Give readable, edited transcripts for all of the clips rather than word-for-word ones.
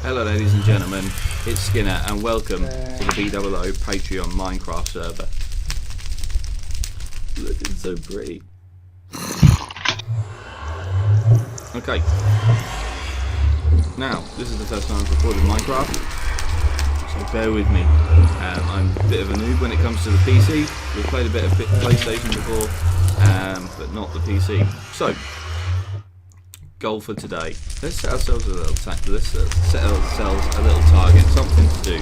Hello ladies and gentlemen, it's Skinner and welcome to the Bdoubleo Patreon Minecraft server. Look, it's so pretty. Okay. Now, this is the first time I've recorded Minecraft, so bear with me. I'm a bit of a noob when it comes to the PC. We've played a bit of PlayStation before, but not the PC. So, goal for today. Let's set ourselves a little target, something to do.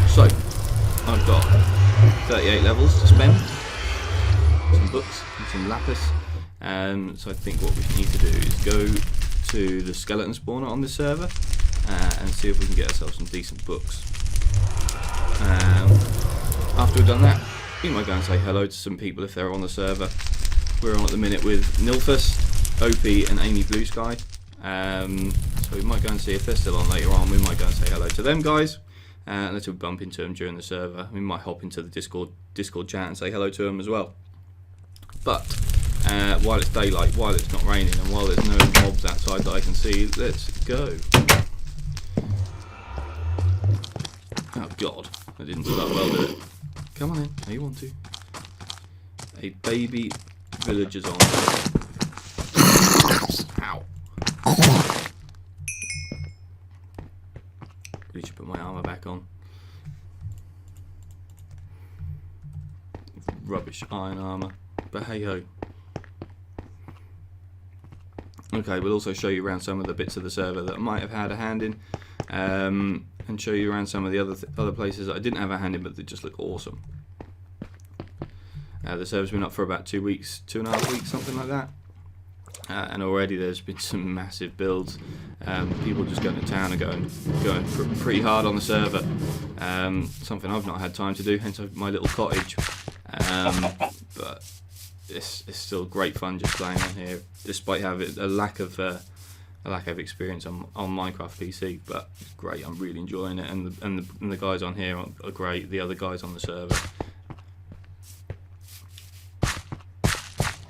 So I've got 38 levels to spend, some books and some lapis. So I think what we need to do is go to the skeleton spawner on this server and see if we can get ourselves some decent books. After we've done that, we might go and say hello to some people if they're on the server. We're on at the minute with Nilfus, OP and Amy Blue Sky. So we might go and see if they're still on later on. We might go and say hello to them guys. Unless we bump into them during the server. We might hop into the Discord chat and say hello to them as well. But while it's daylight, while it's not raining, and while there's no mobs outside that I can see, let's go. Oh god, that didn't start well, did it? Come on in, how you want to. A baby villagers on. Ow. Really should put my armour back on. Rubbish iron armour, but hey ho. Okay, we'll also show you around some of the bits of the server that I might have had a hand in, and show you around some of the other places that I didn't have a hand in, but they just look awesome. The server's been up for about 2 weeks, 2.5 weeks, something like that. And already there's been some massive builds. People just going to town and going pretty hard on the server. Something I've not had time to do, hence my little cottage. But it's still great fun just playing on here, despite having a lack of experience on Minecraft PC. But it's great. I'm really enjoying it, and the guys on here are great. The other guys on the server.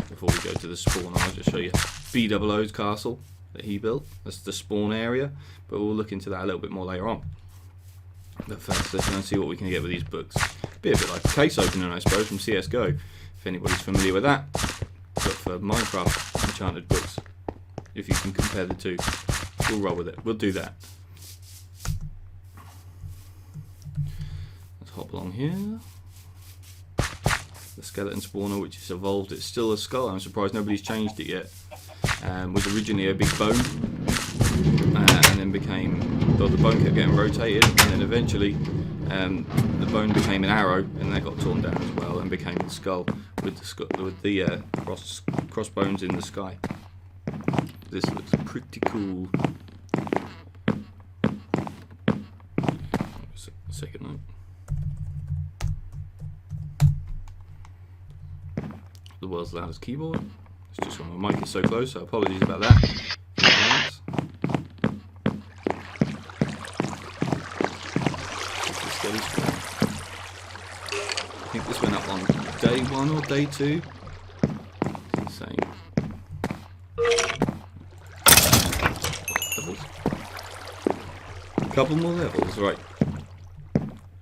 Before we go to the spawn, I'll just show you Bdoubleo100's castle that he built. That's the spawn area, but we'll look into that a little bit more later on. But first, let's go and see what we can get with these books. Be a bit like a case opener, I suppose, from CSGO, if anybody's familiar with that. But for Minecraft enchanted books, if you can compare the two, we'll roll with it. We'll do that. Let's hop along here. The skeleton spawner, which has evolved, it's still a skull. I'm surprised nobody's changed it yet. Was originally a big bone, and then became, well, the bone kept getting rotated, and then eventually the bone became an arrow, and that got torn down as well, and became the skull with the crossbones in the sky. This looks pretty cool. Second note. The world's loudest keyboard. It's just when my mic is so close, so apologies about that. I think this went up on day 1 or day 2. Insane. Levels. A couple more levels, right?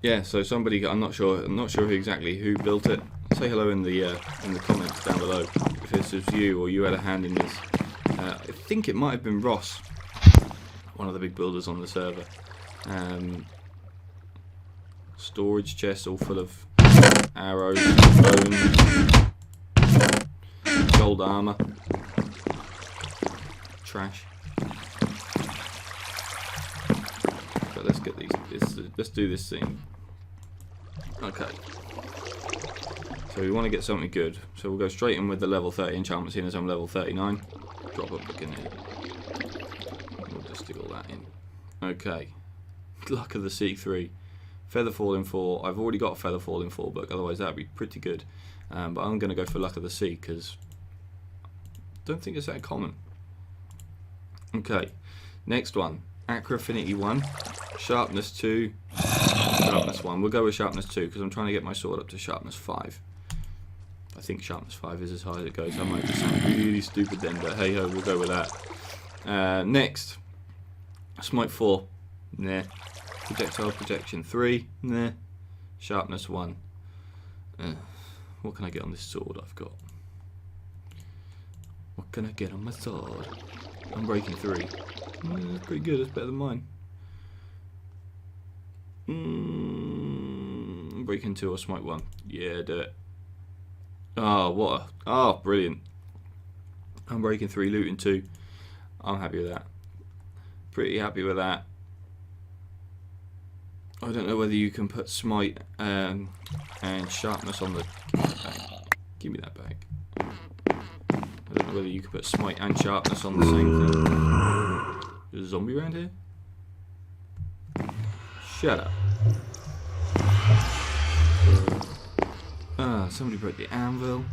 Yeah. So somebody, I'm not sure exactly who built it. Say hello in the comments down below if this was you or you had a hand in this. I think it might have been Ross, one of the big builders on the server. Storage chests all full of arrows, bones, gold armor, trash. But let's get these. Let's do this thing. Okay. So we want to get something good, so we'll go straight in with the level 30 enchantment, seeing as I'm level 39. Drop a book in here. We'll just stick all that in. Okay. Luck of the Sea 3. Feather Falling 4. I've already got a Feather Falling 4 book, otherwise that would be pretty good. But I'm going to go for Luck of the Sea, because I don't think it's that common. Okay. Next one. Acro Affinity 1. Sharpness 2. Sharpness 1. We'll go with Sharpness 2, because I'm trying to get my sword up to Sharpness 5. I think Sharpness 5 is as high as it goes. I might just sound really stupid then, but hey ho, we'll go with that. Next, Smite 4, nah. Projectile protection 3, nah. Sharpness 1. What can I get on this sword I've got? What can I get on my sword? Unbreaking 3. That's pretty good, that's better than mine. Breaking 2 or Smite 1. Yeah, do it. Oh, what a... Oh, brilliant. Unbreaking 3, looting 2. I'm happy with that. Pretty happy with that. I don't know whether you can put Smite and Sharpness on the... Give me that back. I don't know whether you can put Smite and Sharpness on the same thing. There's a zombie around here? Shut up. Somebody broke the anvil.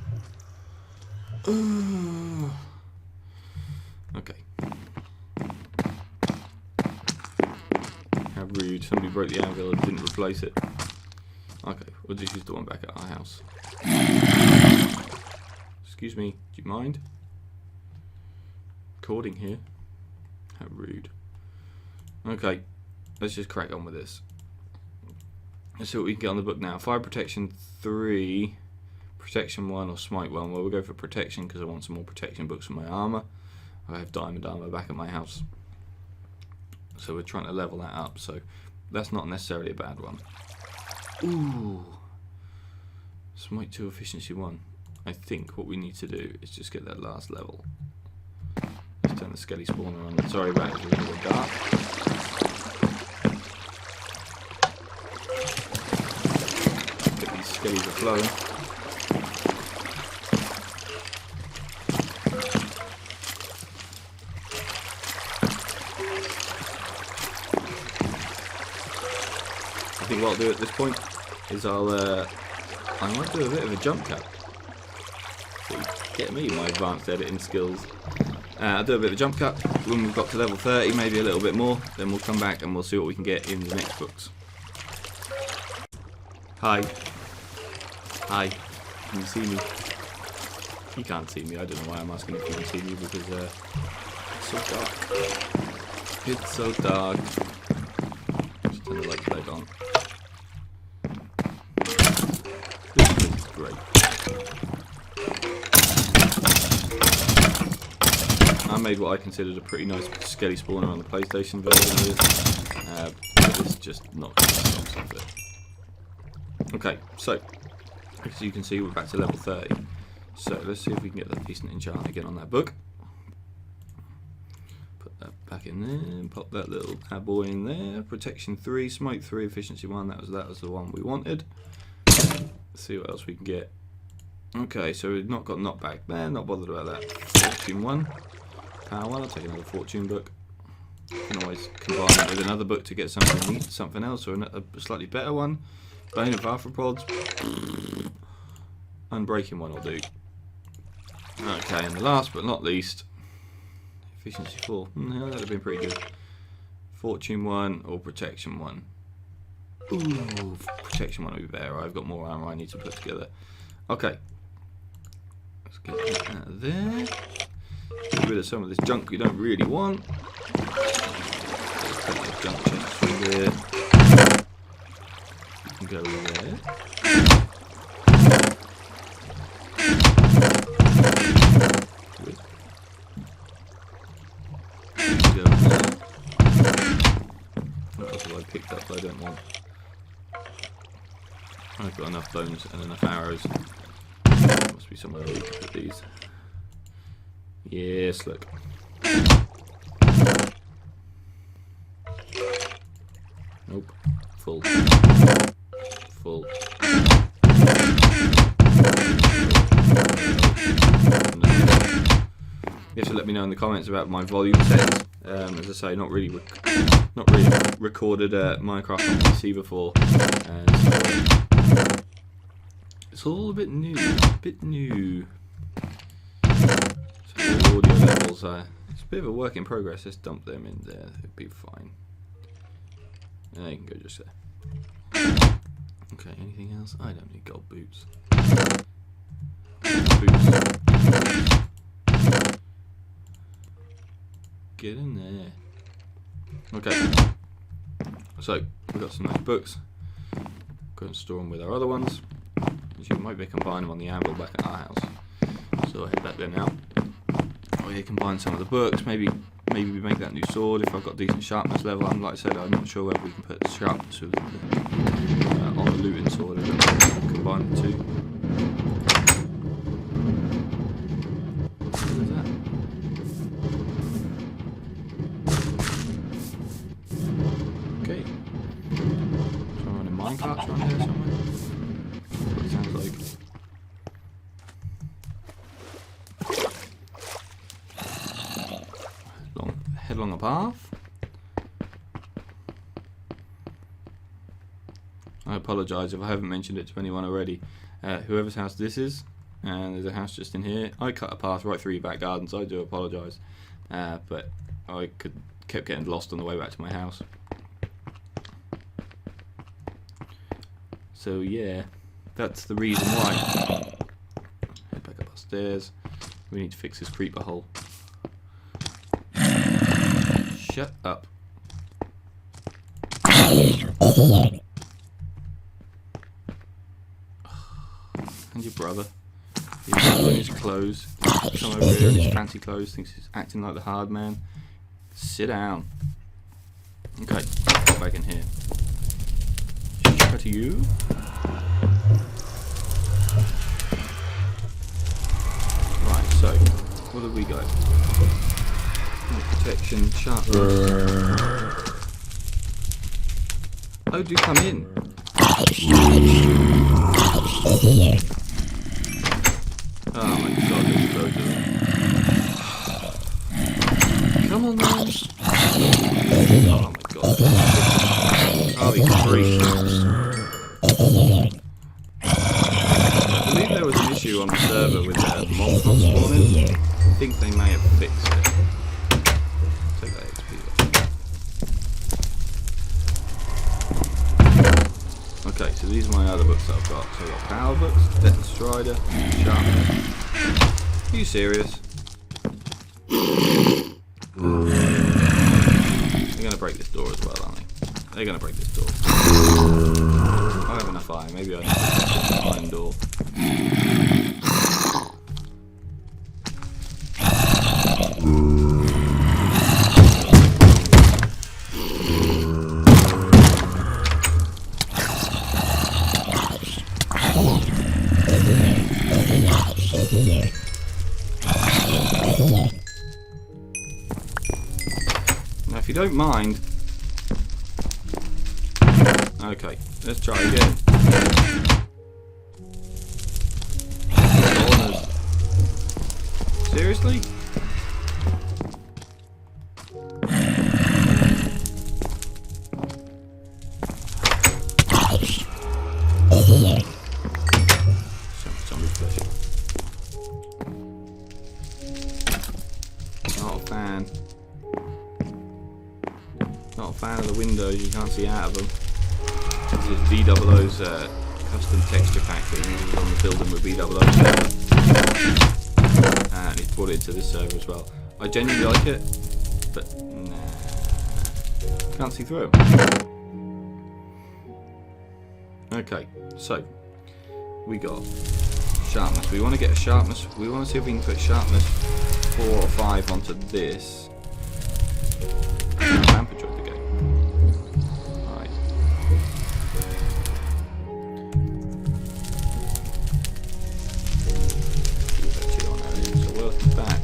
Okay. How rude. Somebody broke the anvil and didn't replace it. Okay, we'll just use the one back at our house. Excuse me, do you mind? Recording here. How rude. Okay, let's just crack on with this. Let's see what we can get on the book now. Fire protection 3, protection 1 or smite 1. Well, we'll go for protection because I want some more protection books for my armour. I have diamond armour back at my house. So we're trying to level that up. So that's not necessarily a bad one. Ooh. Smite 2, efficiency 1. I think what we need to do is just get that last level. Let's turn the skelly spawner on. Sorry about it, it's a little dark. Skellies are flowing. I think what I'll do at this point is I might do a bit of a jump cut. So get me my advanced editing skills. I'll do a bit of a jump cut when we've got to level 30, maybe a little bit more. Then we'll come back and we'll see what we can get in the next books. Hi. Hi, can you see me? You can't see me, I don't know why I'm asking if you can see me because it's so dark. It's so dark. Just turn the light back on. This is great. I made what I considered a pretty nice skelly spawner on the PlayStation version of this. But it's just not something. Okay, so as you can see, we're back to level 30. So let's see if we can get that decent enchant again on that book. Put that back in there, pop that little bad boy in there. Protection 3, smite 3, efficiency 1. That was the one we wanted. Let's see what else we can get. Okay, so we've not got knockback there. Not bothered about that. Fortune 1, power 1. I'll take another fortune book. You can always combine it with another book to get something else or a slightly better one. Bane of arthropods. Unbreaking 1 will do. Okay, and the last but not least, efficiency 4. Yeah, that would have been pretty good. Fortune 1 or protection 1. Ooh, protection 1 would be better. I've got more armor I need to put together. Okay. Let's get that out of there. Get rid of some of this junk we don't really want. Let's take the junk chest through there. Go there. Go there. What else have I picked up that I don't want? I've got enough bones and enough arrows. Must be somewhere where we can put these. Yes, look. Nope. Full. Full. You have to let me know in the comments about my volume settings. As I say, not really recorded Minecraft on PC before, and so it's all a bit new. So the audio levels, it's a bit of a work in progress. Let's dump them in there. It'll be fine. You can go just there. Okay, anything else? I don't need gold boots. Get in there. Okay. So we've got some nice books. Go and store them with our other ones. As you might be combining them on the anvil back at our house. So I'll head back there now. Oh yeah, combine some of the books. Maybe we make that new sword if I've got decent sharpness level. And like I said, I'm not sure whether we can put sharpness with on the looting sword. I don't know if we can combine the two. What is that? Okay. Someone running minecarts around here somewhere. That's what it sounds like. Head along a path. I apologise if I haven't mentioned it to anyone already. Whoever's house this is, and there's a house just in here. I cut a path right through your back garden, so I do apologise. But I kept getting lost on the way back to my house. So yeah, that's the reason why. Head back up upstairs. We need to fix this creeper hole. Shut up. And your brother. He's in his clothes. Come over here in his fancy clothes, thinks he's acting like the hard man. Sit down. Okay, get back in here. Shut you. Right, so, what have we got? Protection, sharpness. Oh, do come in. Oh my god, there's loads of them. Come on, man. Oh my god. Holy gracious. I believe there was an issue on the server with mob spawning. I think they may have fixed it. Take that XP. Okay, so these are my other books that I've got. So I've got power books, Death and Strider, Sharpness. Are you serious? They're going to break this door as well, aren't they? They're going to break this door. I have enough iron. Maybe I need to fix the iron door. Now, if you don't mind, okay, let's try again. Seriously? Zombie flesh. Not a fan. Not a fan of the windows, you can't see out of them. This is Bdoubleo100's custom texture pack that he uses on the building with Bdoubleo100. And he's brought it to this server as well. I genuinely like it, but nah. Can't see through it. Okay, so we got sharpness. We want to get a sharpness. We want to see if we can put sharpness 4 or 5 onto this. Lamp job to go. Right. Actually on there, so welcome back.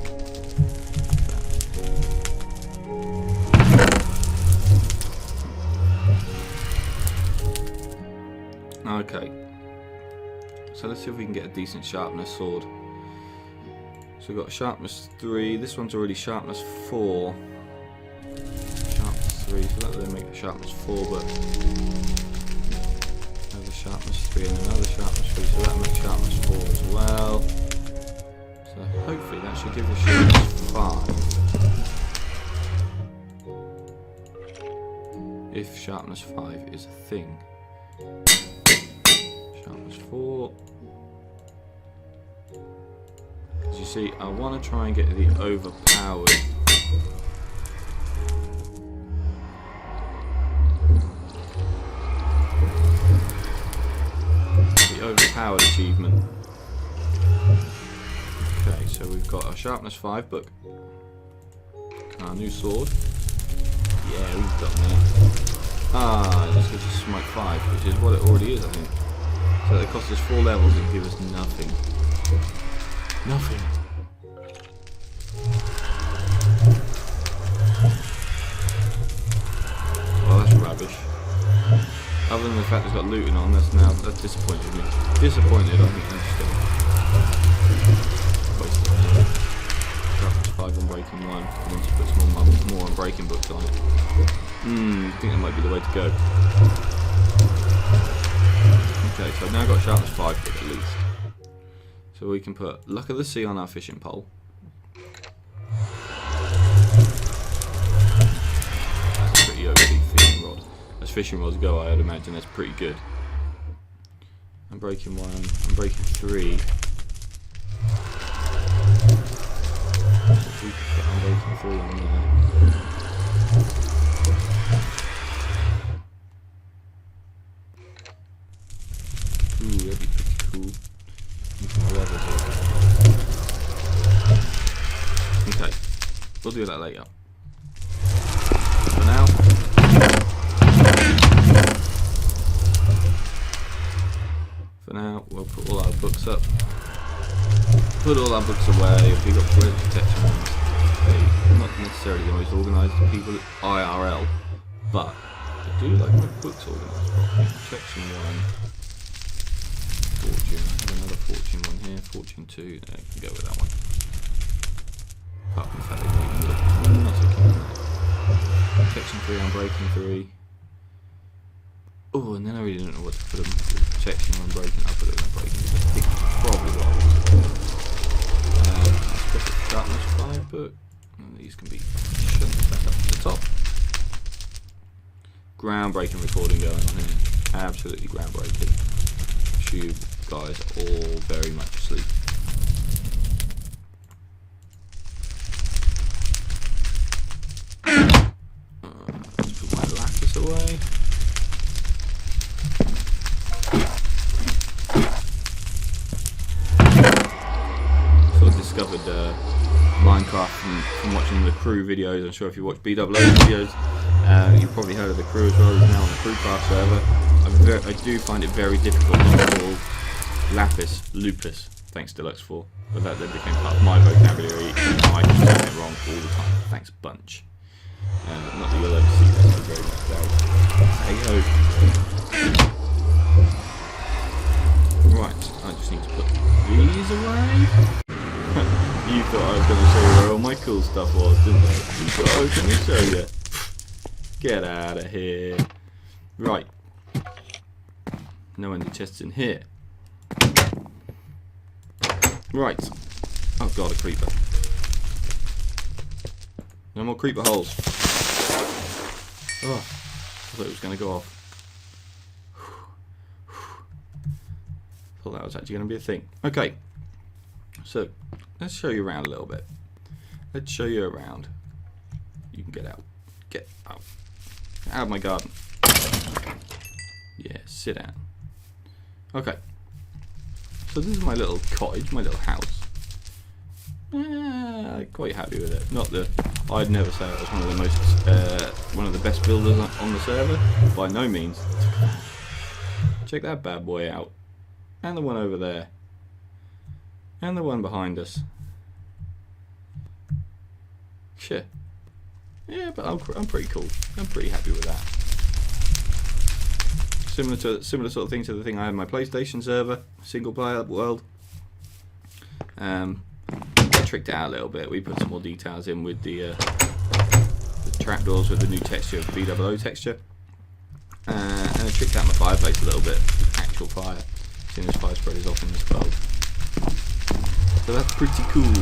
Okay. So let's see if we can get a decent sharpness sword. So we've got sharpness 3. This one's already sharpness 4. Sharpness 3, so that would make the sharpness 4, but another sharpness 3 and another sharpness 3, so that makes sharpness 4 as well. So hopefully that should give us sharpness 5. If sharpness 5 is a thing. Sharpness 4. As you see, I want to try and get the overpowered. powered achievement. Okay, so we've got our sharpness 5 book. Our new sword. Yeah, we've got that. Ah, this gives us smite 5, which is what it already is, I think. So it costs us 4 levels and give us nothing. Nothing. Well, that's rubbish. Other than the fact it's got looting on, that's disappointed me. Disappointed, I think I'm just wasted it. Sharpness 5 on breaking 1, and then just put some more on breaking books on it. I think that might be the way to go. Okay, so I've now got sharpness 5 book at least. So we can put Luck of the Sea on our fishing pole. That's a pretty OP fishing rod. As fishing rods go, I'd imagine that's pretty good. I'm breaking 1, I'm breaking 3. So we can get on breaking 3 on there. Ooh, that'd be pretty cool. Okay, we'll do that later. For now, we'll put all our books up. Put all our books away. If we got word protection ones, they're not necessarily the most organised people at IRL, but I do like my books organised properly. Protection 1. Fortune, I have another fortune one here, fortune 2, I can go with that one. Apart from the fact they need not so keen on that. Protection 3, I'm breaking 3. Oh, and then I really don't know what to put them. Protection 1, breaking, I'll put it on breaking. I think probably what I was. Let's put the sharpness 5 book. And these can be shunned back up to the top. Groundbreaking recording going on here. Absolutely groundbreaking. You guys are all very much asleep. Let's put my lattice away. So I discovered Minecraft from watching the crew videos. I'm sure if you watch Bdoubleo videos, you've probably heard of the crew as well. He's now on the crewcraft server. I do find it very difficult to call lapis lupus. Thanks Deluxe 4. But that then became part of my vocabulary, and now I can say it wrong all the time. Thanks bunch. Not that you'll ever see this, but very much doubt. Hey ho. Right, I just need to put these away. You thought I was going to show you where all my cool stuff was, didn't you? You thought I was going to show you. Get out of here. Right. No empty chests in here. Right. Oh god, a creeper. No more creeper holes. Oh, I thought it was going to go off. Thought that was actually going to be a thing. Okay. So, let's show you around a little bit. Let's show you around. You can get out. Get out. Get out of my garden. Yeah, sit down. Okay, so this is my little cottage, my little house. Quite happy with it. Not the, I'd never say I was one of the best builders on the server. By no means. Check that bad boy out, and the one over there, and the one behind us. Sure. Yeah, but I'm pretty cool. I'm pretty happy with that. Similar sort of thing to the thing I had in my PlayStation server, single player world. I tricked it out a little bit. We put some more details in with the trapdoors with the new texture, Bdoubleo texture, and I tricked out my fireplace a little bit, actual fire, seeing this fire spread is off in this world. So that's pretty cool.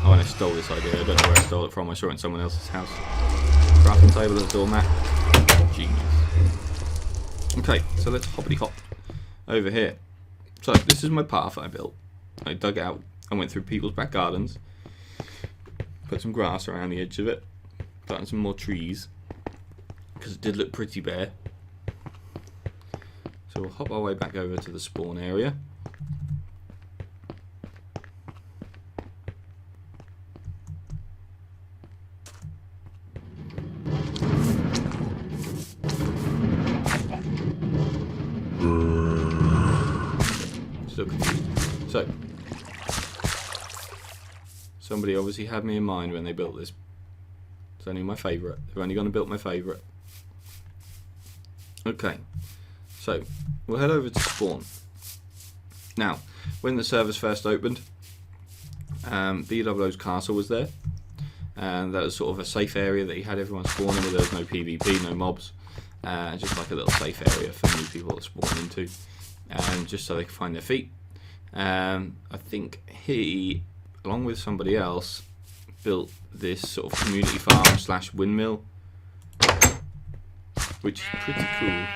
Oh, and I stole this idea. I don't know where I stole it from. I saw it in someone else's house. Crafting table as a doormat. Genius. Okay, so let's hoppity hop over here. So this is my path I built. I dug out and went through people's back gardens, put some grass around the edge of it, planted some more trees, because it did look pretty bare. So So we'll hop our way back over to the spawn area. Still confused. So, somebody obviously had me in mind when they built this. It's only my favourite. They're only going to build my favourite. Okay, so we'll head over to spawn. Now, when the servers first opened, Bdoubleo100's castle was there, and that was sort of a safe area that he had everyone spawning where there was no PvP, no mobs, just like a little safe area for new people to spawn into, just so they could find their feet. I think he, along with somebody else, built this sort of community farm / windmill, which is pretty cool.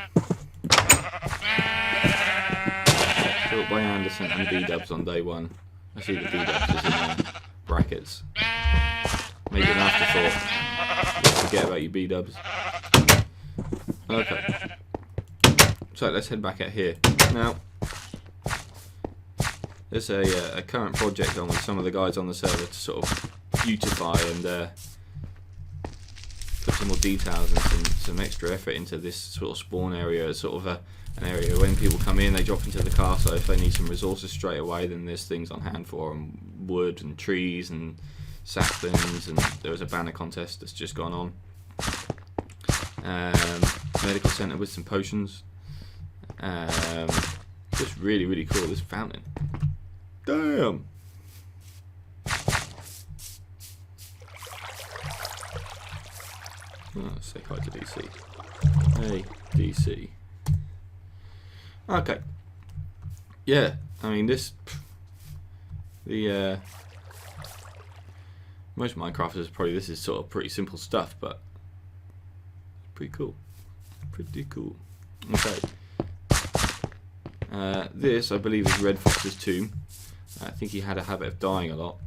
Built by Anderson and Bdubs on day one. I see the Bdubs is in brackets. Maybe an afterthought. Let's forget about you Bdubs. Okay. So let's head back out here. Now, there's a current project on with some of the guys on the server to sort of beautify and put some more details and some extra effort into this sort of spawn area. It's sort of an area when people come in, they drop into the car, so if they need some resources straight away, then there's things on hand for them, wood and trees and saplings, and there was a banner contest that's just gone on. Medical centre with some potions. Just really, really cool, this fountain. Damn! Oh, say hi to DC. Hey, DC. Okay. Yeah, I mean most Minecrafters probably this is sort of pretty simple stuff, but pretty cool. Pretty cool. Okay. This, I believe, is Red Fox's tomb. I think he had a habit of dying a lot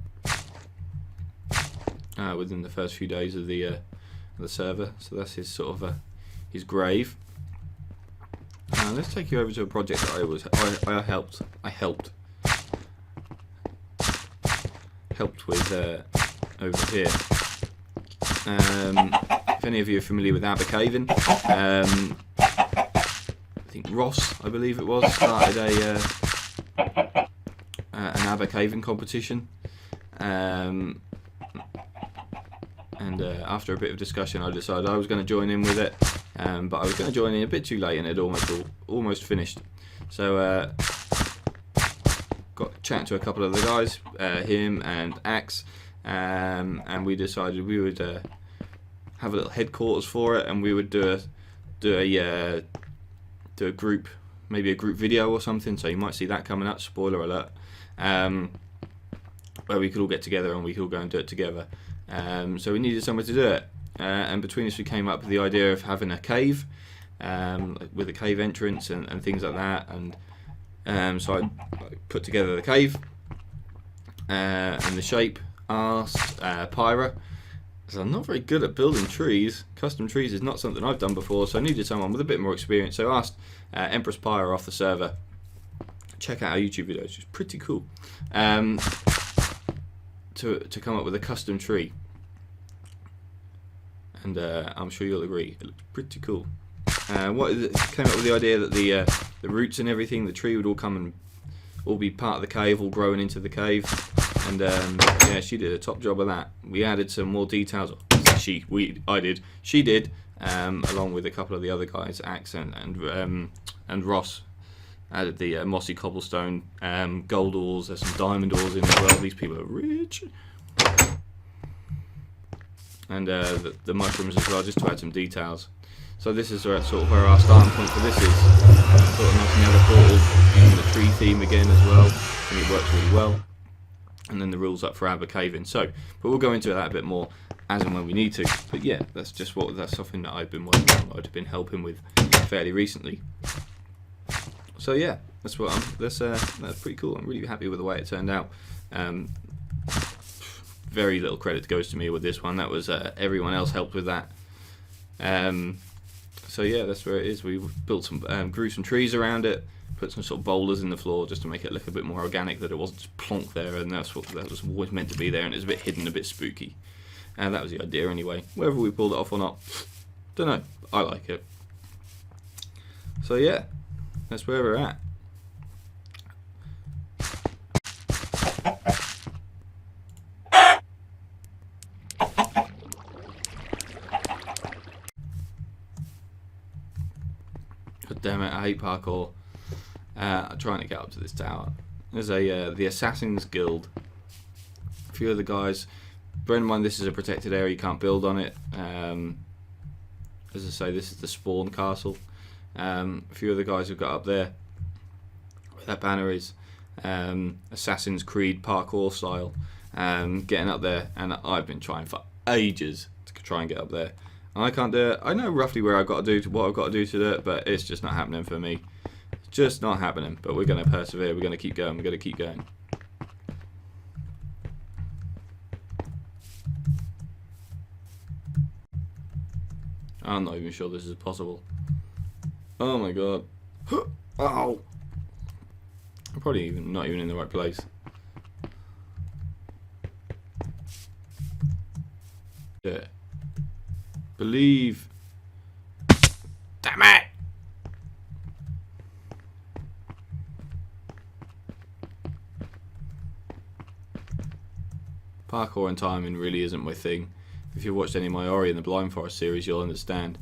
within the first few days of the server, so that's his sort of his grave. Let's take you over to a project that I helped with over here. If any of you are familiar with Abercaven, I think Ross, I believe it was, started an Abercaven competition, and after a bit of discussion I decided I was going to join in with it, but I was going to join in a bit too late and it almost finished. So got chatting to a couple of the guys, him and Axe, and we decided we would have a little headquarters for it, and we would do a group, maybe a group video or something, so you might see that coming up, spoiler alert, where we could all get together and we could all go and do it together. So we needed somewhere to do it, and between us we came up with the idea of having a cave, with a cave entrance and things like that, and so I put together the cave, and the shape, asked Pyra, so I'm not very good at building trees. Custom trees is not something I've done before, so I needed someone with a bit more experience. So I asked Empress Pyra off the server, check out our YouTube videos, which is pretty cool, to come up with a custom tree. And I'm sure you'll agree, it looks pretty cool. Came up with the idea that the roots and everything, the tree would all come and all be part of the cave, all growing into the cave. And yeah, she did a top job of that. We added some more details. She did, along with a couple of the other guys, Axe and Ross. Added the mossy cobblestone, gold ores. There's some diamond ores in as well. These people are rich. And the mushrooms as well, just to add some details. So this is sort of where our starting point for this is. Sort of nice nether portal, using the tree theme again as well, and it works really well. And then the rules up for Abercaven. So, but we'll go into that a bit more as and when we need to. But yeah, that's something that I've been working on, I've been helping with fairly recently. So yeah, that's pretty cool. I'm really happy with the way it turned out. Very little credit goes to me with this one. That was everyone else helped with that. So yeah, that's where it is. We built some, grew some trees around it, put some sort of boulders in the floor just to make it look a bit more organic, that it wasn't just plonk there, and that was always meant to be there, and it was a bit hidden, a bit spooky. And that was the idea anyway. Whether we pulled it off or not, don't know. I like it. So yeah, that's where we're at. God damn it, I hate parkour. I'm trying to get up to this tower. There's the Assassin's Guild. A few of the guys. Bear in mind, this is a protected area. You can't build on it. As I say, this is the spawn castle. A few of the guys have got up there. Where that banner is, Assassin's Creed parkour style. Getting up there, and I've been trying for ages to try and get up there. I can't do it. I know roughly where I've got to do what I've got to do to do it, but it's just not happening for me. It's just not happening. But we're going to persevere. We're going to keep going. We're going to keep going. I'm not even sure this is possible. Oh my god. Ow! I'm probably not even in the right place. Yeah. Believe. Damn it! Parkour and timing really isn't my thing. If you've watched any of my Ori and the Blind Forest series, you'll understand.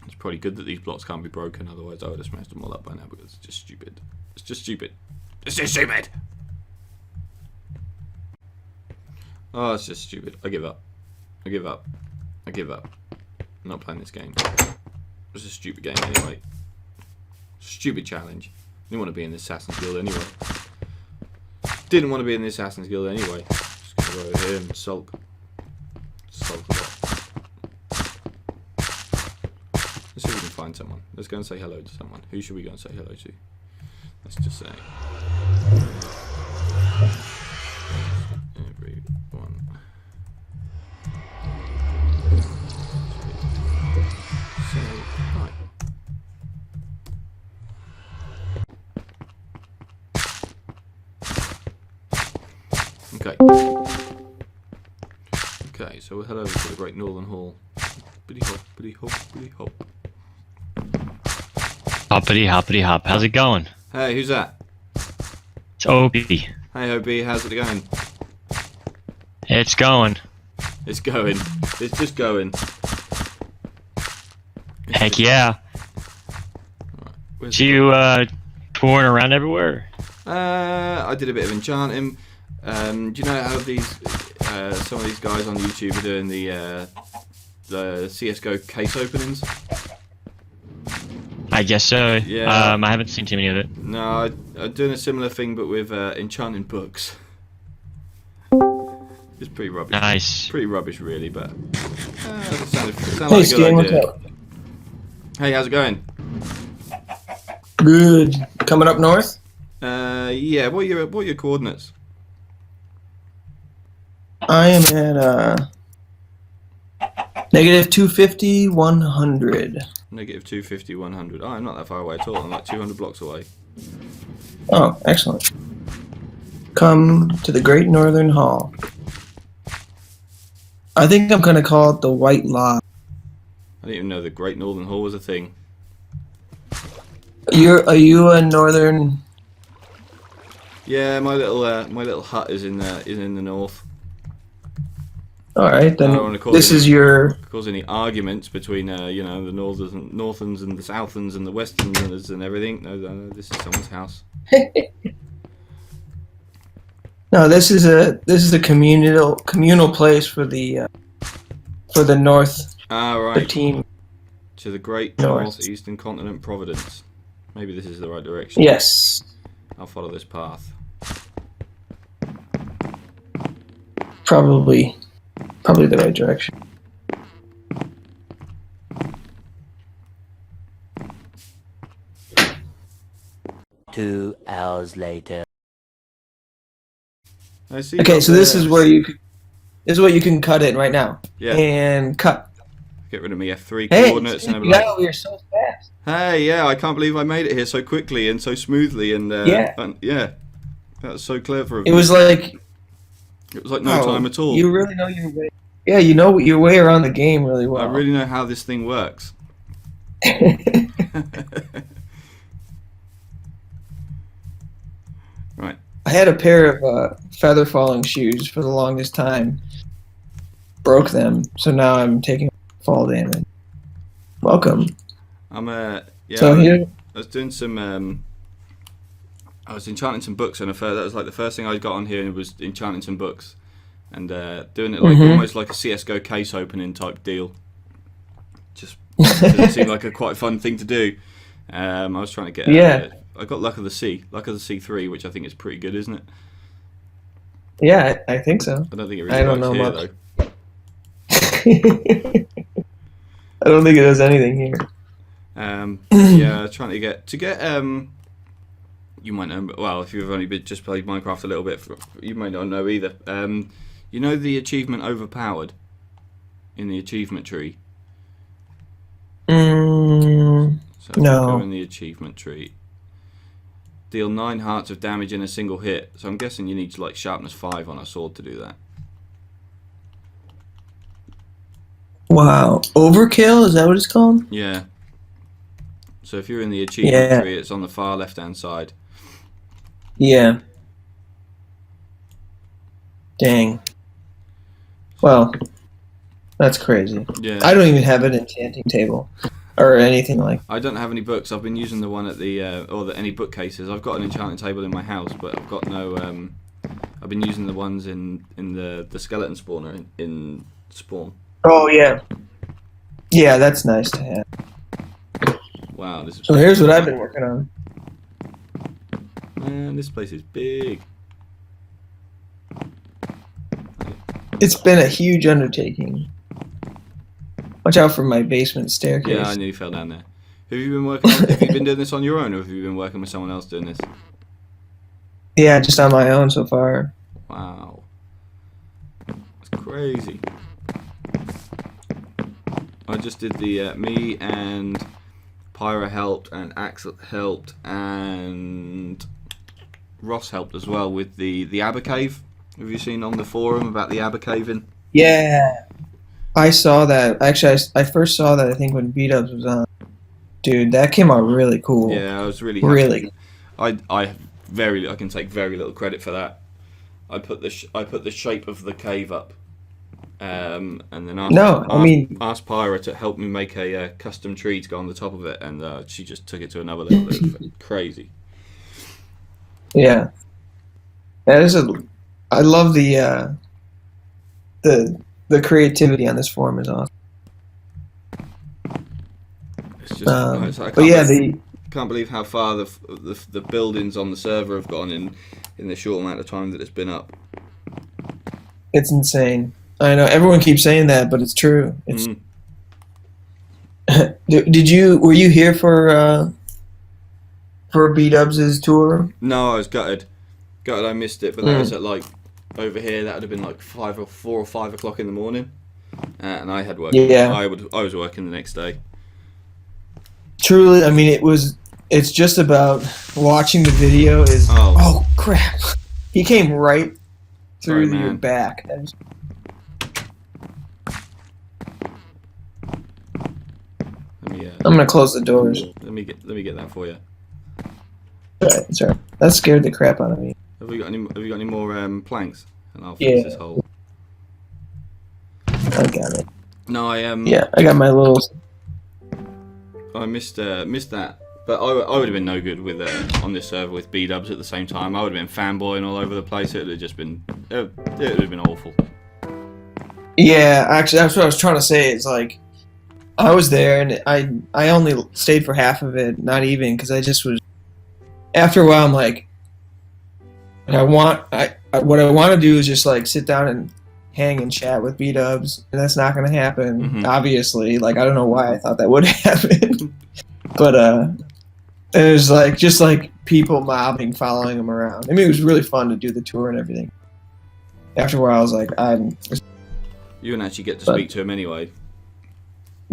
It's probably good that these blocks can't be broken, otherwise I would have smashed them all up by now, because it's just stupid. It's just stupid. It's just stupid! Oh, it's just stupid. I give up. I give up. I give up. I'm not playing this game. It's a stupid game anyway. Stupid challenge. Didn't want to be in the Assassin's Guild anyway. Didn't want to be in the Assassin's Guild anyway. Just gonna go over here and sulk. Sulk a lot. Let's see if we can find someone. Let's go and say hello to someone. Who should we go and say hello to? Let's just say everyone. Say hi. Okay. Okay, so we'll head over to the Great Northern Hall. Biddy hop, biddy hop, biddy hop. Hoppity hoppity hop. How's it going? Hey, who's that? It's Opie. Hey, Obi, how's it going? It's going. It's going. It's just going. Heck yeah. Right, So you touring around everywhere? I did a bit of enchanting. Do you know how these some of these guys on YouTube are doing the CS:GO case openings? I guess so. Yeah. I haven't seen too many of it. No, I'm doing a similar thing, but with enchanting books. It's pretty rubbish. Nice. Pretty rubbish, really, but it sounded Hey, like a Stan, good what's idea. up? Hey, how's it going? Good. Coming up north? Yeah. What are your coordinates? I am at negative 250, 100. Negative 250, 100. Oh, I'm not that far away at all. I'm like 200 blocks away. Oh, excellent. Come to the Great Northern Hall. I think I'm gonna call it the White Lodge. I didn't even know the Great Northern Hall was a thing. Are you a northern? Yeah, my little hut is in the north. All right, I don't then. want to cause This any, is your. cause any arguments between you know, the northerns and the southerns and the westerns and everything. No, this is someone's house. No, this is a communal place for the north. Ah, The right. team. To the Great North. Northeastern Continent, Providence. Maybe this is the right direction. Yes. I'll follow this path. Probably the right direction. Two hours later. I see. Okay, up so this there. is where this is what you can cut in right now. Yeah. And cut. Get rid of me F3 Hey, coordinates and you got everything. over here so fast. Hey, yeah, I can't believe I made it here so quickly and so smoothly, and yeah, that was so clever of It me. was like, It was like no time at all. You really know your way. Yeah, you know your way around the game really well. I really know how this thing works. Right. I had a pair of feather falling shoes for the longest time. Broke them, so now I'm taking fall damage. Welcome. I'm yeah. So here, I was doing some I was enchanting some books, and that was like the first thing I got on here was enchanting some books, and doing it like almost like a CS:GO case opening type deal. Just because it seemed like a quite fun thing to do. I was trying to get I got Luck of the Sea, Luck of the Sea 3, which I think is pretty good, isn't it? yeah, I think so. I don't think it really works here though. I don't think it does anything here. Yeah, trying to get you might know, well, if you've only just played Minecraft a little bit, you may not know either. You know the achievement Overpowered in the achievement tree? So No. go in the achievement tree. Deal 9 hearts of damage in a single hit. So I'm guessing you need to like sharpness 5 on a sword to do that. Wow. Overkill? Is that what it's called? Yeah. So if you're in the achievement tree, it's on the far left hand side. Yeah. Dang. Well, that's crazy. Yeah. I don't even have an enchanting table or anything like that. I don't have any books. I've been using the one at the any bookcases. I've got an enchanting table in my house, but I've got no. I've been using the ones in the skeleton spawner in Spawn. Oh yeah. Yeah, that's nice to have. Wow, this is So here's what I've been working on. Man, this place is big. It's been a huge undertaking. Watch out for my basement staircase. Yeah, I nearly fell down there. Have you been working? Have you been doing this on your own, or have you been working with someone else doing this? Yeah, just on my own so far. Wow, that's crazy. I just did the me and Pyra helped, and Axel helped, and Ross helped as well with the Abba Cave. Have you seen on the forum about the Abba Caving? Yeah. I saw that. Actually, I first saw that I think when Bdoubleo was on. Dude, that came out really cool. Yeah, I was really happy. Really. I can take very little credit for that. I put the shape of the cave up, and then asked Pyra to help me make a custom tree to go on the top of it, and she just took it to another level. It was crazy. Yeah. I love the creativity on this forum is awesome. It's just, I can't believe how far the buildings on the server have gone in the short amount of time that it's been up. It's insane. I know everyone keeps saying that, but it's true. It's. Were you here for B-Dubs' tour? No, I was gutted. I missed it, but that was at like over here. That would have been like 4 or 5 o'clock in the morning, and I had work. Yeah, I was working the next day. Truly, I mean, it's just about watching the video. Oh crap! He came right through your back. I'm gonna close the doors. Let me get that for you. Sorry. That scared the crap out of me. Have you got any more planks? And I'll fix this hole. I got it. No, Yeah, I got my little. I missed that, but I would have been no good with on this server with B-Dubs at the same time. I would have been fanboying all over the place. It would have just been it would have been awful. Yeah, actually, that's what I was trying to say. It's like I was there, and I only stayed for half of it, not even, because I just was. After a while, I'm like, what I want to do is just like sit down and hang and chat with B-Dubs, and that's not going to happen. Obviously, like I don't know why I thought that would happen, but it was like just like people mobbing, following him around. I mean, it was really fun to do the tour and everything. After a while, I was like, You wouldn't actually get to speak to him anyway.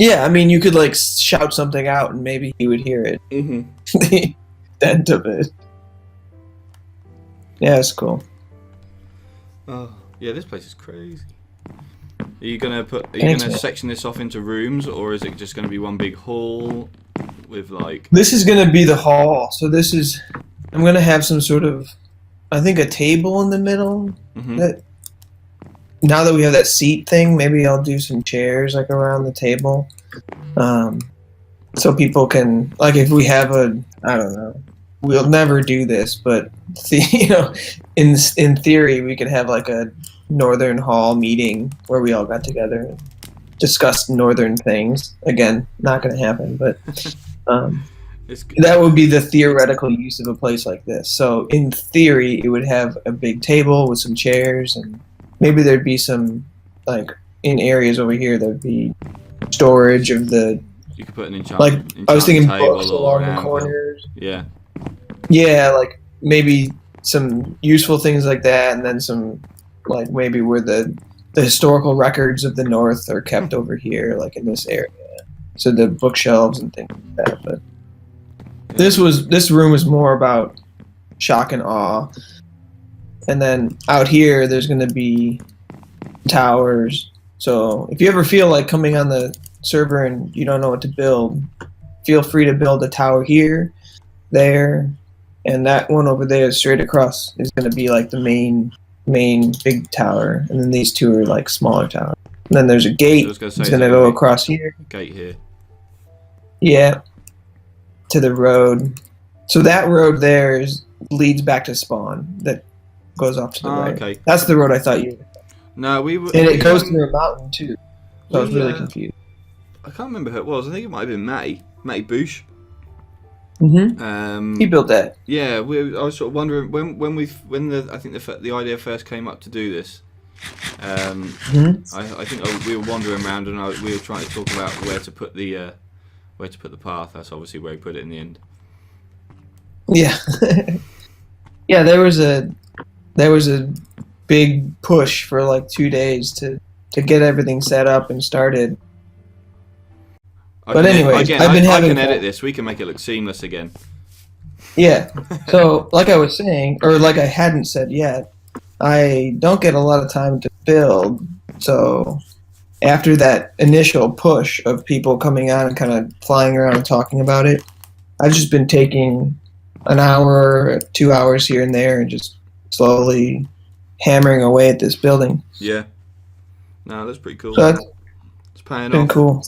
Yeah, I mean, you could like shout something out and maybe he would hear it. Mm-hmm. The extent of it. Yeah, it's cool. Oh, yeah, this place is crazy. Are you gonna Thanks, man. section this off into rooms, or is it just gonna be one big hall with like? This is gonna be the hall. So this is. I'm gonna have some sort of, I think, a table in the middle. Mm-hmm. That. Now that we have that seat thing, maybe I'll do some chairs like around the table, so people can like if we have a I don't know, we'll never do this, but see, you know, in theory we could have like a Northern Hall meeting where we all got together and discussed Northern things. Again, not going to happen, but that would be the theoretical use of a place like this. So in theory, it would have a big table with some chairs and. Maybe there'd be some, like, in areas over here, there'd be storage of the... You could put an like, I was thinking books table along the corners. Yeah. Yeah, like, maybe some useful things like that, and then some, like, maybe where the historical records of the North are kept over here, like, in this area. So the bookshelves and things like that, but... This room was more about shock and awe. And then out here, there's going to be towers. So if you ever feel like coming on the server and you don't know what to build, feel free to build a tower here, there, and that one over there straight across is going to be like the main big tower. And then these two are like smaller towers. And then there's a gate. It's going to go across here. Gate here. Yeah. To the road. So that road there leads back to spawn. That goes off to the right. Okay. That's the road I thought you. No, and it goes through a mountain too. So I was really confused. I can't remember who it was. I think it might have been Matty Boosh. Mm-hmm. He built that. Yeah, I was sort of wondering when I think the idea first came up to do this. I think we were wandering around and we were trying to talk about where to put the path. That's obviously where he put it in the end. Yeah. Yeah, there was a big push for like 2 days to get everything set up and started. But anyway, I can edit this. We can make it look seamless again. Yeah. So, like I was saying, or like I hadn't said yet, I don't get a lot of time to build. So, after that initial push of people coming on and kind of flying around and talking about it, I've just been taking an hour, 2 hours here and there, and just slowly hammering away at this building. Yeah. No, that's pretty cool. So it's paying been off. Cool.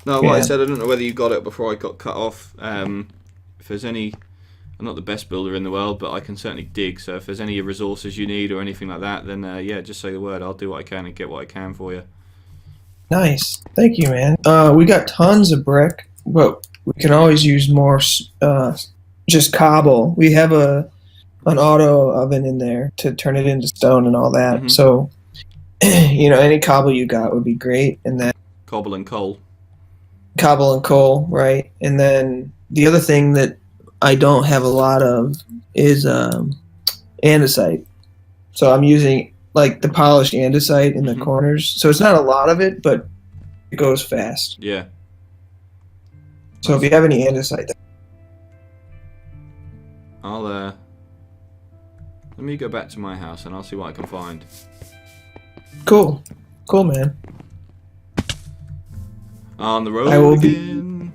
No, what I said, I don't know whether you got it before I got cut off. If there's any, I'm not the best builder in the world, but I can certainly dig. So if there's any resources you need or anything like that, then yeah, just say the word. I'll do what I can and get what I can for you. Nice. Thank you, man. We got tons of brick, but we can always use more just cobble. We have an auto oven in there to turn it into stone and all that. Mm-hmm. So, you know, any cobble you got would be great. And then cobble and coal, right? And then the other thing that I don't have a lot of is andesite. So I'm using like the polished andesite in the corners. So it's not a lot of it, but it goes fast. Yeah. So if you have any andesite, I'll let me go back to my house and I'll see what I can find. Cool, man. On the road again.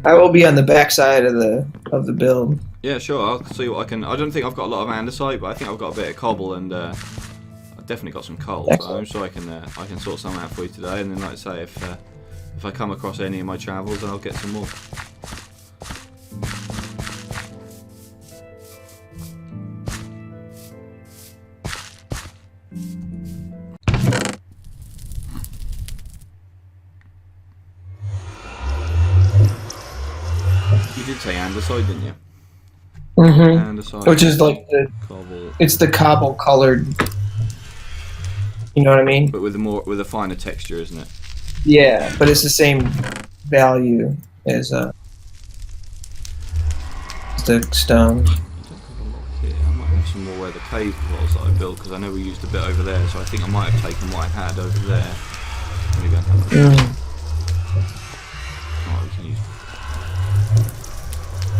I will be on the back side of the build. Yeah, sure. I'll see what I can. I don't think I've got a lot of andesite, but I think I've got a bit of cobble and I've definitely got some coal. So I'm sure I can sort some out for you today. And then, like I say, if I come across any in my travels, then I'll get some more. You did say andesite, didn't you? Mm-hmm. Andesite. Which is like it's the cobble colored. You know what I mean? But with a finer texture, isn't it? Yeah, but it's the same value as the stone. I might have some more where the cave was that I built, because I know we used a bit over there, so I think I might have taken what I had over there. There we go. Oh, we can use.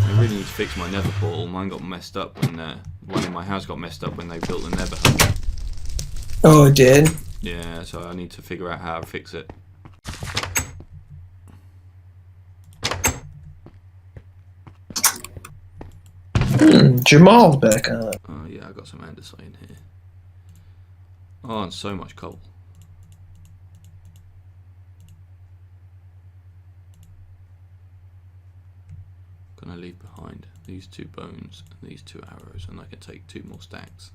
I really need to fix my nether portal. Mine got messed up when one in my house got messed up when they built the nether hub. Oh, it did? Yeah, so I need to figure out how to fix it. Jamal's back on. Oh yeah, I got some andesite in here. Oh, and so much coal. Gonna leave behind these 2 bones and these 2 arrows, and I can take 2 more stacks.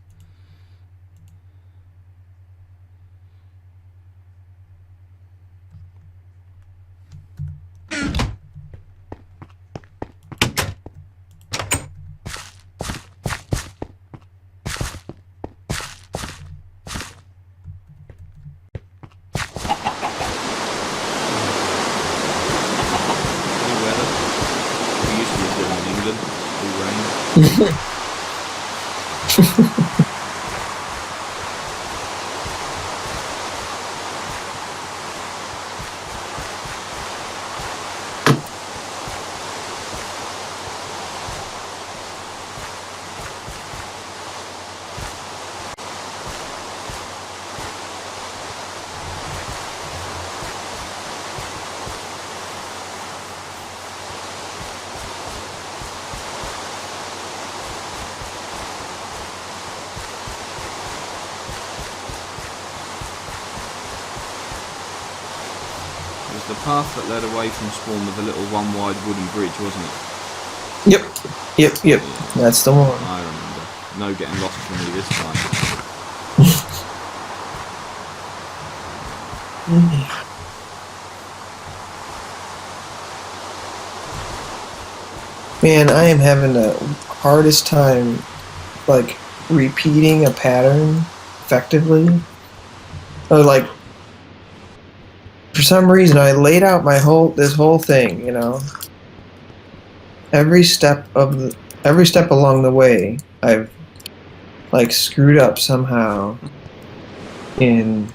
The path that led away from spawn with a little one wide wooden bridge, wasn't it? Yep. Yeah. That's the one. I remember. No getting lost from me this time. Man, I am having the hardest time, like, repeating a pattern effectively. Or, like, for some reason, I laid out this whole thing, you know. Every step along the way, I've like screwed up somehow in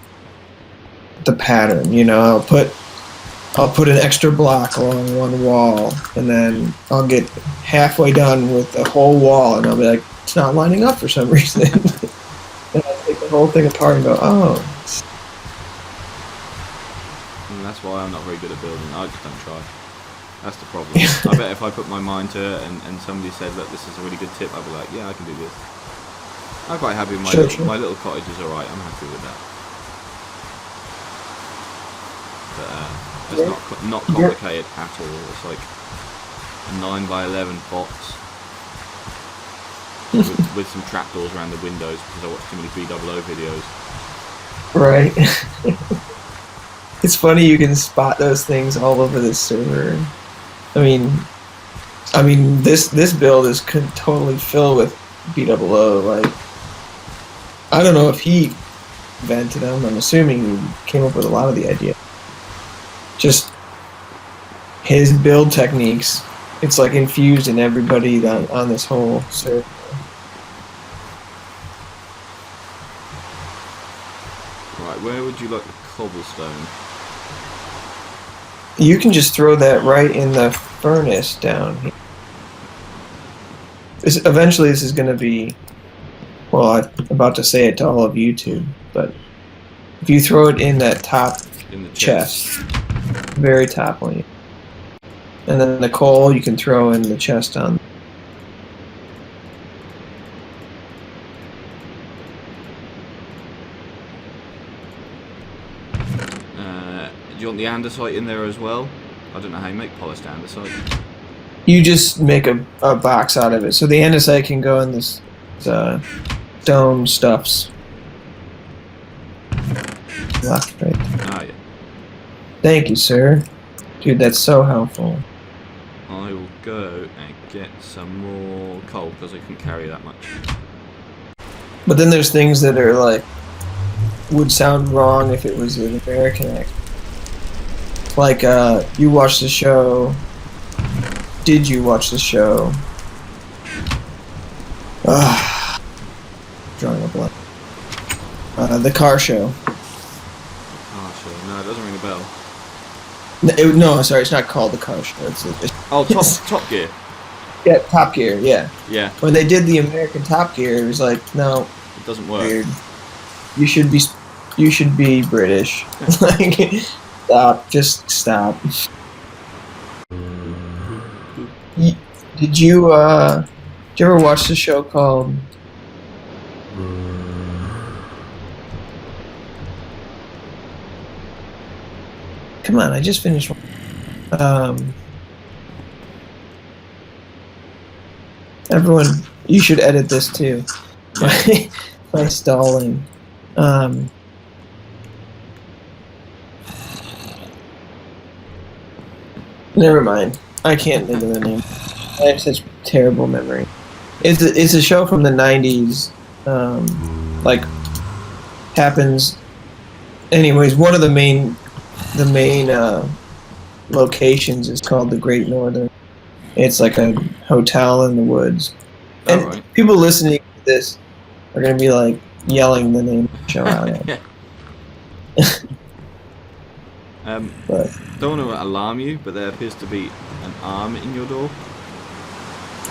the pattern. You know, I'll put an extra block along one wall, and then I'll get halfway done with the whole wall, and I'll be like, it's not lining up for some reason. And I'll take the whole thing apart and go, oh. That's why I'm not very good at building. I just don't try. That's the problem. I bet if I put my mind to it and somebody said, look, this is a really good tip, I'd be like, yeah, I can do this. I'm quite happy with my little cottage is alright. I'm happy with that. But it's not complicated at all. It's like a 9x11 box with some trapdoors around the windows because I watch too many Bdoubleo videos. Right. It's funny you can spot those things all over this server. I mean, this build is totally filled with Bdoubleo. Like, I don't know if he invented them. I'm assuming he came up with a lot of the idea. Just his build techniques. It's like infused in everybody on this whole server. Right, where would you like the cobblestone? You can just throw that right in the furnace down here. Eventually this is going to be, well, I'm about to say it to all of YouTube, but if you throw it in that top chest, very top one, and then the coal you can throw in the chest on. Do you want the andesite in there as well? I don't know how you make polished andesite. You just make a box out of it. So the andesite can go in this stone stuffs. Left, right. Ah, yeah. Thank you, sir. Dude, that's so helpful. I will go and get some more coal because I can carry that much. But then there's things that are like, would sound wrong if it was an American accent. Like, you watched the show. Did you watch the show? Drawing a blank. The car show. Oh, sure. No, it doesn't ring a bell. No, sorry, it's not called the car show. Oh, Top Gear. Yeah, Top Gear. Yeah. Yeah, When they did the American Top Gear, it was like, no, it doesn't work. weird. You should be British. Like, stop. Just stop. Did you ever watch the show called? Come on, I just finished. Everyone, you should edit this too. My stalling. Never mind. I can't think of the name. I have such terrible memory. It's a show from the 90s. Like, happens. Anyways, one of the main locations is called the Great Northern. It's like a hotel in the woods. And Alright. people listening to this are going to be like yelling the name of the show out at me. But Don't want to alarm you, but there appears to be an arm in your door.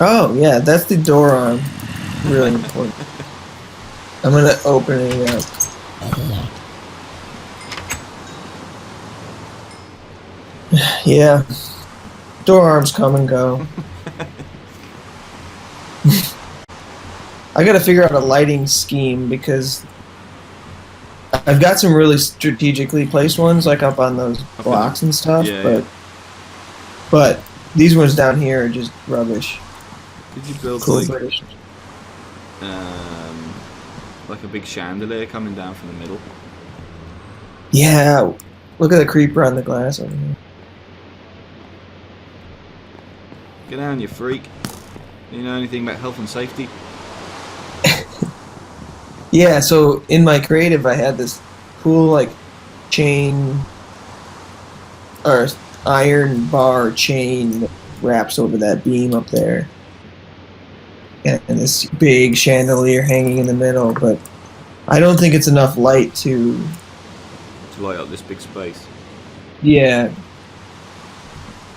oh yeah, that's the door arm. Really important. I'm gonna open it up. Yeah, door arms come and go. I gotta figure out a lighting scheme because I've got some really strategically placed ones, like up on those blocks and stuff. Yeah, but these ones down here are just rubbish. Did you build Cool like British. a big chandelier coming down from the middle? Yeah, look at the creeper on the glass over here. Get down, you freak. You know anything about health and safety? Yeah, so in my creative, I had this cool like chain or iron bar chain that wraps over that beam up there, and this big chandelier hanging in the middle. But I don't think it's enough light to. To light up this big space. Yeah.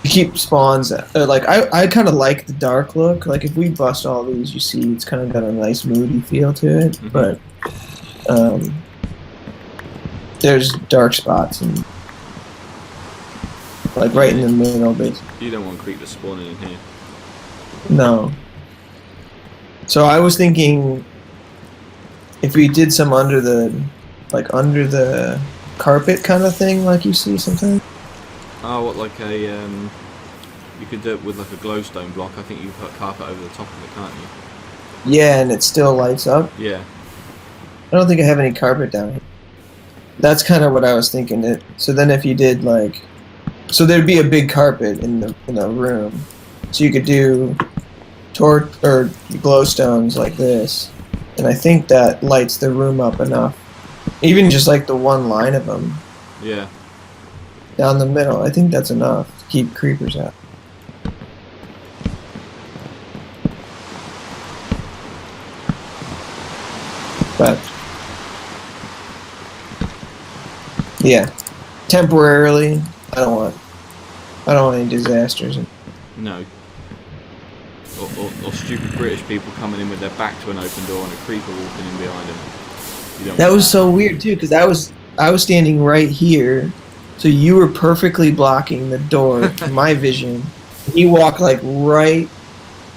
Keep spawns like I kind of like the dark look. Like if we bust all these, you see it's kind of got a nice moody feel to it. Mhm. But there's dark spots and like right in the middle, basically. You don't want creepers spawning in here. No. So I was thinking if we did some under the carpet kind of thing, like you see sometimes. Oh, what, like a, you could do it with like a glowstone block. I think you can put carpet over the top of it, can't you? Yeah, and it still lights up. Yeah. I don't think I have any carpet down here. That's kind of what I was thinking. So then if you did like, so there'd be a big carpet in the room, so you could do torch or glowstones like this, and I think that lights the room up enough. Even just like the one line of them Yeah. down the middle, I think that's enough to keep creepers out. But yeah, temporarily, I don't want any disasters. No. Or stupid British people coming in with their back to an open door and a creeper walking in behind them. You don't That want was so weird too, because I was standing right here, so you were perfectly blocking the door from my vision. He walked like right.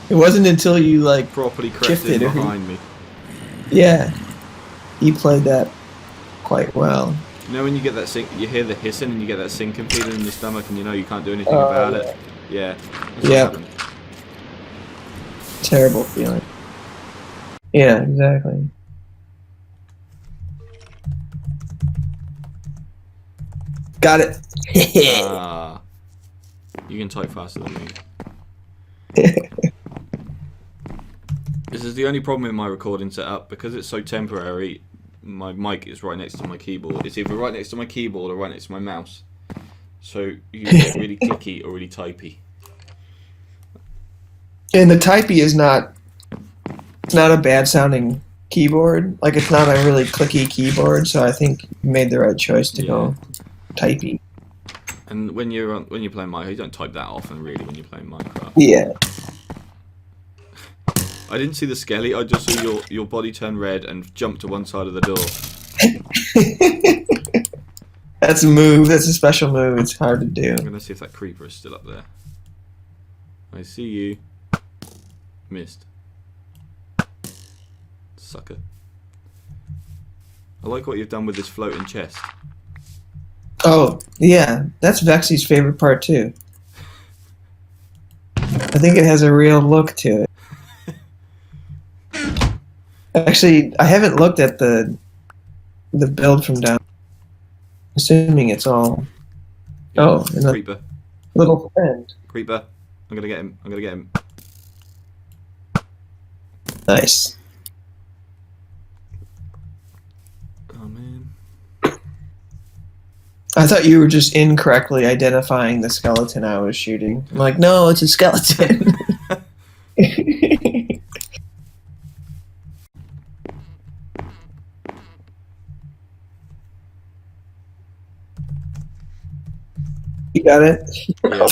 It wasn't until you like properly crept shifted in or- behind me. yeah, he played that quite well. You know when you get that sink, you hear the hissing and you get that sinking feeling in your stomach and you know you can't do anything Oh, about yeah. it? Yeah. That's what Yep. happened. Terrible feeling. Yeah, exactly. Got it. Ah. You can type faster than me. This is the only problem with my recording setup. Because it's so temporary, my mic is right next to my keyboard. It's either right next to my keyboard or right next to my mouse. So you get really clicky or really typey. And the typey is not. It's not a bad sounding keyboard. Like it's not a really clicky keyboard. So I think you made the right choice to go typey. And when you're playing Minecraft, you don't type that often, really, when you're playing Minecraft. Yeah. I didn't see the skelly. I just saw your body turn red and jump to one side of the door. That's a move. That's a special move. It's hard to do. I'm gonna see if that creeper is still up there. I see you. Missed. Sucker. I like what you've done with this floating chest. Oh, yeah. That's Vexy's favorite part, too. I think it has a real look to it. Actually, I haven't looked at the build from down. Assuming it's all. Oh, and a Creeper. little friend. Creeper. I'm gonna get him. I'm gonna get him. Nice. Oh man. I thought you were just incorrectly identifying the skeleton I was shooting. I'm like, no, it's a skeleton. You got it? Yeah.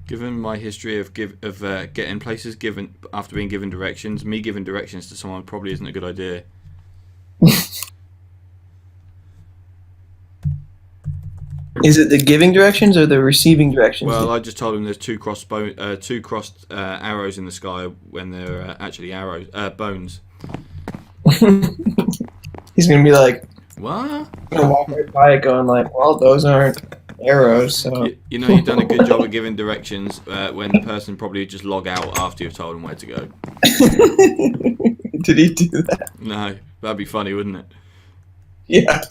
Given my history of getting places given after being given directions, me giving directions to someone probably isn't a good idea. Is it the giving directions or the receiving directions? Well, I just told him there's two crossed arrows in the sky when they're actually bones. He's gonna be like, What? gonna walk right by it, going like, "Well, those aren't arrows." So You know, you've done a good job of giving directions when the person probably just log out after you've told them where to go. did he do that? No, that'd be funny, wouldn't it? Yeah.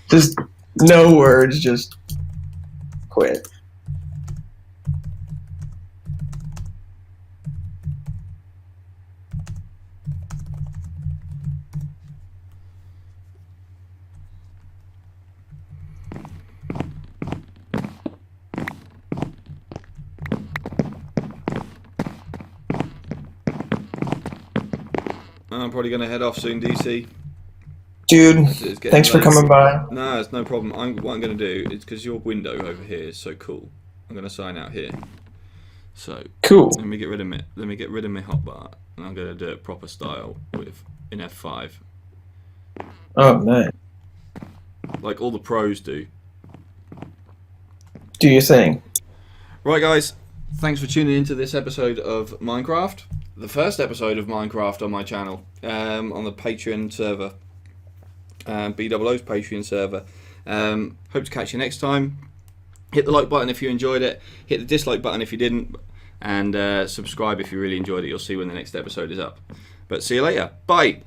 Just no words. Just quit. I'm probably going to head off soon, DC. Dude, It's getting thanks for late. coming by. No, it's no problem. What I'm going to do is because your window over here is so cool. I'm going to sign out here. So Cool. let me get rid of my hotbar, and I'm going to do it proper style in F5, Oh, nice. like all the pros do. Do your thing. Right, guys. Thanks for tuning into this episode of Minecraft. The first episode of Minecraft on my channel, on the Patreon server, Bdoubleo100's Patreon server. Hope to catch you next time. Hit the like button if you enjoyed it. Hit the dislike button if you didn't. And subscribe if you really enjoyed it. You'll see when the next episode is up. But see you later. Bye.